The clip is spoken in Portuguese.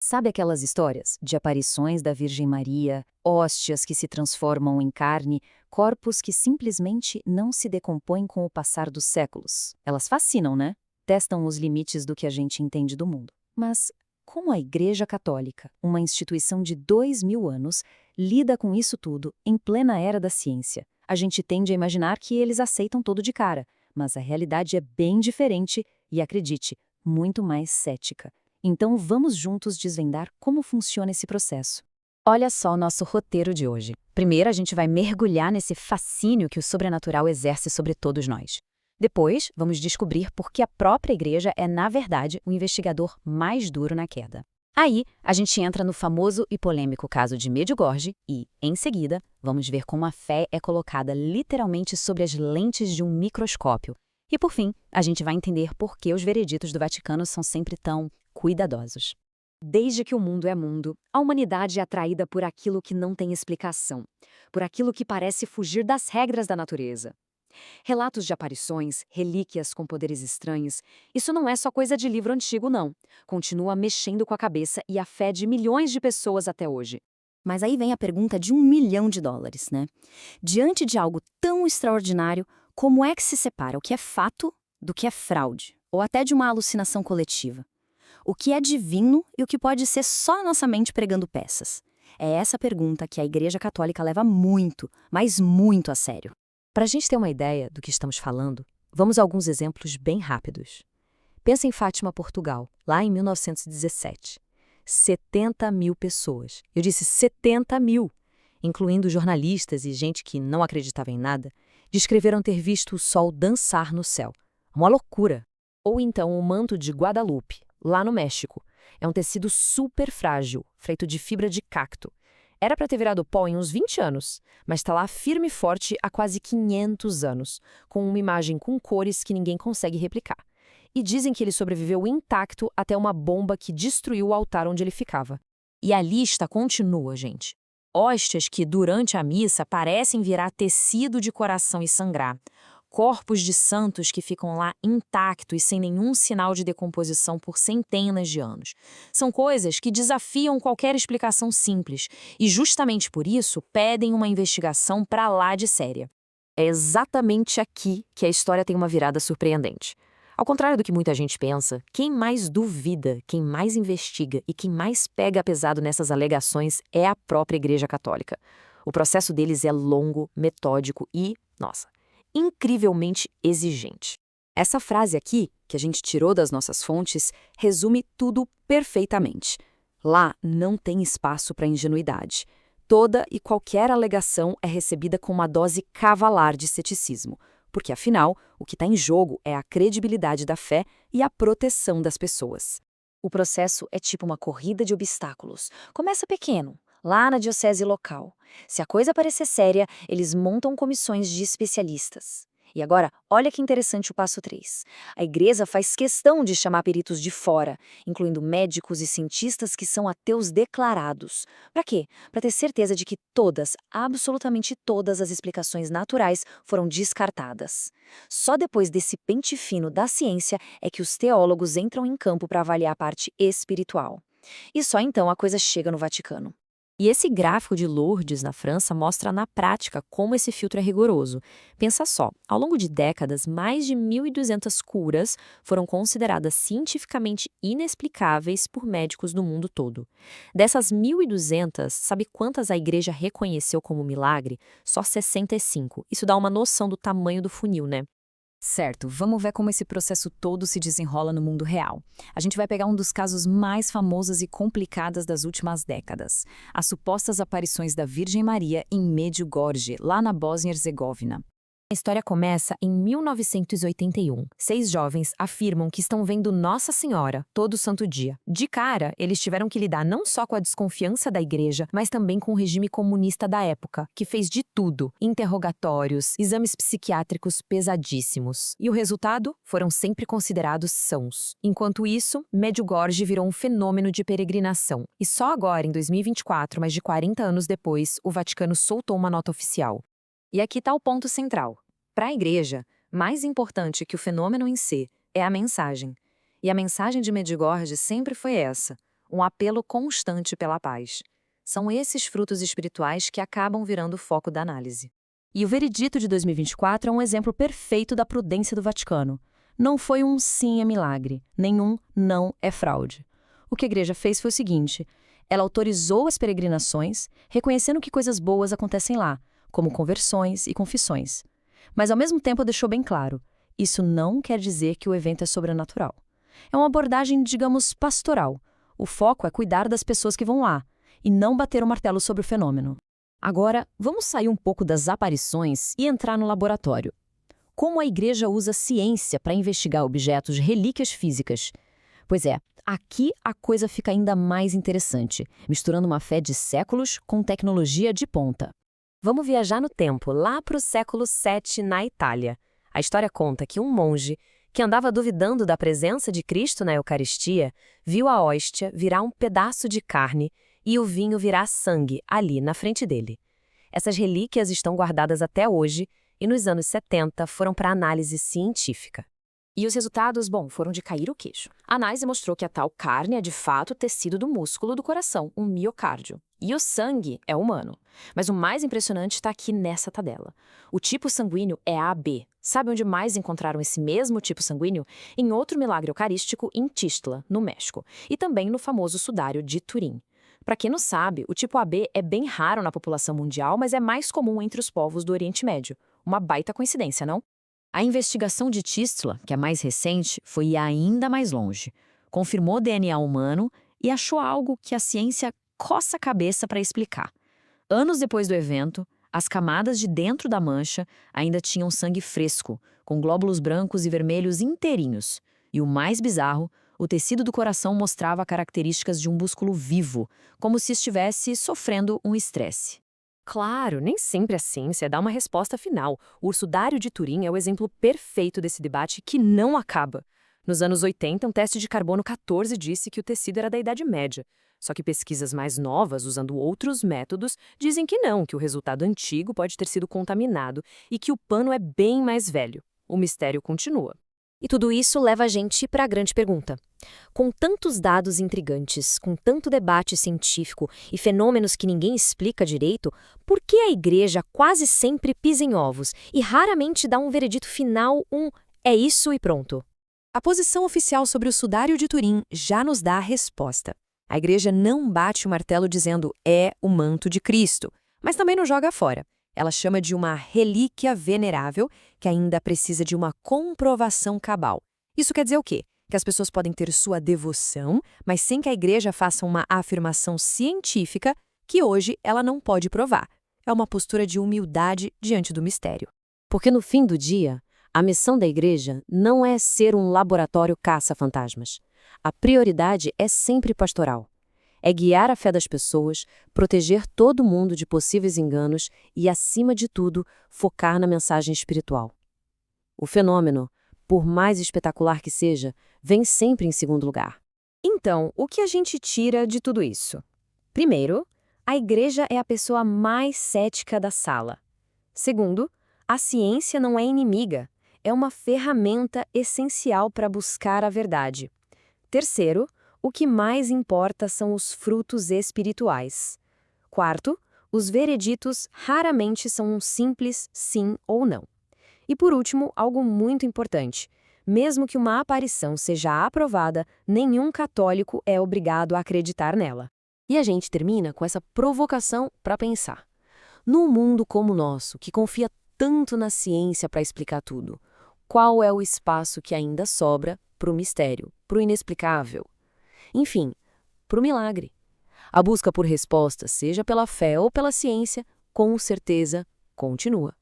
Sabe aquelas histórias de aparições da Virgem Maria, hóstias que se transformam em carne, corpos que simplesmente não se decompõem com o passar dos séculos? Elas fascinam, né? Testam os limites do que a gente entende do mundo. Mas como a Igreja Católica, uma instituição de 2000 anos, lida com isso tudo em plena era da ciência? A gente tende a imaginar que eles aceitam tudo de cara, mas a realidade é bem diferente e, acredite, muito mais cética. Então vamos juntos desvendar como funciona esse processo. Olha só o nosso roteiro de hoje. Primeiro, a gente vai mergulhar nesse fascínio que o sobrenatural exerce sobre todos nós. Depois, vamos descobrir por que a própria igreja é, na verdade, o investigador mais duro na queda. Aí, a gente entra no famoso e polêmico caso de Medjugorje e, em seguida, vamos ver como a fé é colocada literalmente sobre as lentes de um microscópio. E, por fim, a gente vai entender por que os vereditos do Vaticano são sempre tão cuidadosos. Desde que o mundo é mundo, a humanidade é atraída por aquilo que não tem explicação, por aquilo que parece fugir das regras da natureza. Relatos de aparições, relíquias com poderes estranhos, isso não é só coisa de livro antigo, não. Continua mexendo com a cabeça e a fé de milhões de pessoas até hoje. Mas aí vem a pergunta de US$ 1 milhão, né? Diante de algo tão extraordinário, como é que se separa o que é fato do que é fraude, ou até de uma alucinação coletiva? O que é divino e o que pode ser só a nossa mente pregando peças? É essa pergunta que a Igreja Católica leva muito, mas muito a sério. Para a gente ter uma ideia do que estamos falando, vamos a alguns exemplos bem rápidos. Pensa em Fátima, Portugal, lá em 1917. 70 mil pessoas. Eu disse 70 mil, incluindo jornalistas e gente que não acreditava em nada, descreveram ter visto o sol dançar no céu. Uma loucura! Ou então o manto de Guadalupe, lá no México. É um tecido super frágil, feito de fibra de cacto. Era para ter virado pó em uns 20 anos, mas está lá firme e forte há quase 500 anos, com uma imagem com cores que ninguém consegue replicar. E dizem que ele sobreviveu intacto até uma bomba que destruiu o altar onde ele ficava. E a lista continua, gente. Hóstias que, durante a missa, parecem virar tecido de coração e sangrar. Corpos de santos que ficam lá intactos, sem nenhum sinal de decomposição por centenas de anos. São coisas que desafiam qualquer explicação simples e, justamente por isso, pedem uma investigação para lá de séria. É exatamente aqui que a história tem uma virada surpreendente. Ao contrário do que muita gente pensa, quem mais duvida, quem mais investiga e quem mais pega pesado nessas alegações é a própria Igreja Católica. O processo deles é longo, metódico e, nossa, incrivelmente exigente. Essa frase aqui, que a gente tirou das nossas fontes, resume tudo perfeitamente. Lá não tem espaço para ingenuidade. Toda e qualquer alegação é recebida com uma dose cavalar de ceticismo, porque, afinal, o que está em jogo é a credibilidade da fé e a proteção das pessoas. O processo é tipo uma corrida de obstáculos. Começa pequeno, lá na diocese local. Se a coisa parecer séria, eles montam comissões de especialistas. E agora, olha que interessante o passo 3. A igreja faz questão de chamar peritos de fora, incluindo médicos e cientistas que são ateus declarados. Para quê? Para ter certeza de que todas, absolutamente todas as explicações naturais foram descartadas. Só depois desse pente fino da ciência é que os teólogos entram em campo para avaliar a parte espiritual. E só então a coisa chega no Vaticano. E esse gráfico de Lourdes, na França, mostra na prática como esse filtro é rigoroso. Pensa só, ao longo de décadas, mais de 1.200 curas foram consideradas cientificamente inexplicáveis por médicos do mundo todo. Dessas 1.200, sabe quantas a igreja reconheceu como milagre? Só 65. Isso dá uma noção do tamanho do funil, né? Certo, vamos ver como esse processo todo se desenrola no mundo real. A gente vai pegar um dos casos mais famosos e complicados das últimas décadas: as supostas aparições da Virgem Maria em Medjugorje, lá na Bósnia-Herzegovina. A história começa em 1981. 6 jovens afirmam que estão vendo Nossa Senhora todo santo dia. De cara, eles tiveram que lidar não só com a desconfiança da igreja, mas também com o regime comunista da época, que fez de tudo: interrogatórios, exames psiquiátricos pesadíssimos. E o resultado? Foram sempre considerados sãos. Enquanto isso, Medjugorje virou um fenômeno de peregrinação. E só agora, em 2024, mais de 40 anos depois, o Vaticano soltou uma nota oficial. E aqui está o ponto central. Para a igreja, mais importante que o fenômeno em si é a mensagem. E a mensagem de Medjugorje sempre foi essa: um apelo constante pela paz. São esses frutos espirituais que acabam virando o foco da análise. E o veredito de 2024 é um exemplo perfeito da prudência do Vaticano. Não foi um sim é milagre, nenhum não é fraude. O que a igreja fez foi o seguinte: ela autorizou as peregrinações, reconhecendo que coisas boas acontecem lá, como conversões e confissões. Mas ao mesmo tempo deixou bem claro, isso não quer dizer que o evento é sobrenatural. É uma abordagem, digamos, pastoral. O foco é cuidar das pessoas que vão lá, e não bater o martelo sobre o fenômeno. Agora, vamos sair um pouco das aparições e entrar no laboratório. Como a igreja usa ciência para investigar objetos de relíquias físicas? Pois é, aqui a coisa fica ainda mais interessante, misturando uma fé de séculos com tecnologia de ponta. Vamos viajar no tempo, lá para o século VII, na Itália. A história conta que um monge, que andava duvidando da presença de Cristo na Eucaristia, viu a hóstia virar um pedaço de carne e o vinho virar sangue ali na frente dele. Essas relíquias estão guardadas até hoje e nos anos 70 foram para análise científica. E os resultados, foram de cair o queixo. A análise mostrou que a tal carne é de fato tecido do músculo do coração, um miocárdio. E o sangue é humano. Mas o mais impressionante está aqui nessa tabela. O tipo sanguíneo é AB. Sabe onde mais encontraram esse mesmo tipo sanguíneo? Em outro milagre eucarístico em Tistla, no México. E também no famoso sudário de Turim. Para quem não sabe, o tipo AB é bem raro na população mundial, mas é mais comum entre os povos do Oriente Médio. Uma baita coincidência, não? A investigação de Tistla, que é mais recente, foi ainda mais longe. Confirmou DNA humano e achou algo que a ciência coça a cabeça para explicar. Anos depois do evento, as camadas de dentro da mancha ainda tinham sangue fresco, com glóbulos brancos e vermelhos inteirinhos. E o mais bizarro, o tecido do coração mostrava características de um músculo vivo, como se estivesse sofrendo um estresse. Claro, nem sempre a ciência dá uma resposta final. O sudário de Turim é o exemplo perfeito desse debate que não acaba. Nos anos 80, um teste de carbono 14 disse que o tecido era da Idade Média. Só que pesquisas mais novas, usando outros métodos, dizem que não, que o resultado antigo pode ter sido contaminado e que o pano é bem mais velho. O mistério continua. E tudo isso leva a gente para a grande pergunta. Com tantos dados intrigantes, com tanto debate científico e fenômenos que ninguém explica direito, por que a igreja quase sempre pisa em ovos e raramente dá um veredito final, é isso e pronto? A posição oficial sobre o sudário de Turim já nos dá a resposta. A igreja não bate o martelo dizendo é o manto de Cristo, mas também não joga fora. Ela chama de uma relíquia venerável que ainda precisa de uma comprovação cabal. Isso quer dizer o quê? Que as pessoas podem ter sua devoção, mas sem que a igreja faça uma afirmação científica que hoje ela não pode provar. É uma postura de humildade diante do mistério. Porque no fim do dia, a missão da igreja não é ser um laboratório caça-fantasmas. A prioridade é sempre pastoral. É guiar a fé das pessoas, proteger todo mundo de possíveis enganos e, acima de tudo, focar na mensagem espiritual. O fenômeno, por mais espetacular que seja, vem sempre em segundo lugar. Então, o que a gente tira de tudo isso? Primeiro, a igreja é a pessoa mais cética da sala. Segundo, a ciência não é inimiga, é uma ferramenta essencial para buscar a verdade. Terceiro, o que mais importa são os frutos espirituais. Quarto, os vereditos raramente são um simples sim ou não. E por último, algo muito importante. Mesmo que uma aparição seja aprovada, nenhum católico é obrigado a acreditar nela. E a gente termina com essa provocação para pensar. Num mundo como o nosso, que confia tanto na ciência para explicar tudo, qual é o espaço que ainda sobra para o mistério, para o inexplicável? Enfim, para o milagre. A busca por respostas, seja pela fé ou pela ciência, com certeza continua.